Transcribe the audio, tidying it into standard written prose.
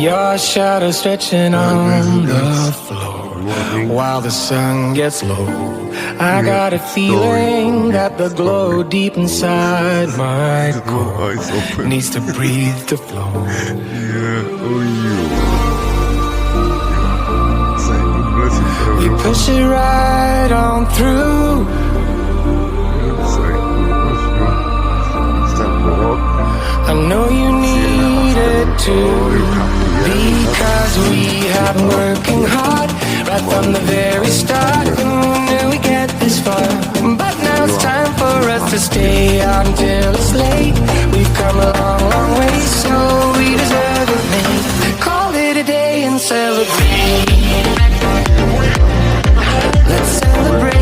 Your shadow stretching on the floor while the sun gets low. I got a feeling that the glow deep inside my core needs to breathe to flow. We push it right on through. I know you need it too, because we have been working hard right from the very start. Who knew we'd get this far? But now it's time for us to stay out until it's late. We've come a long, long way, so we deserve it, mate. Call it a day and celebrate. Let's celebrate.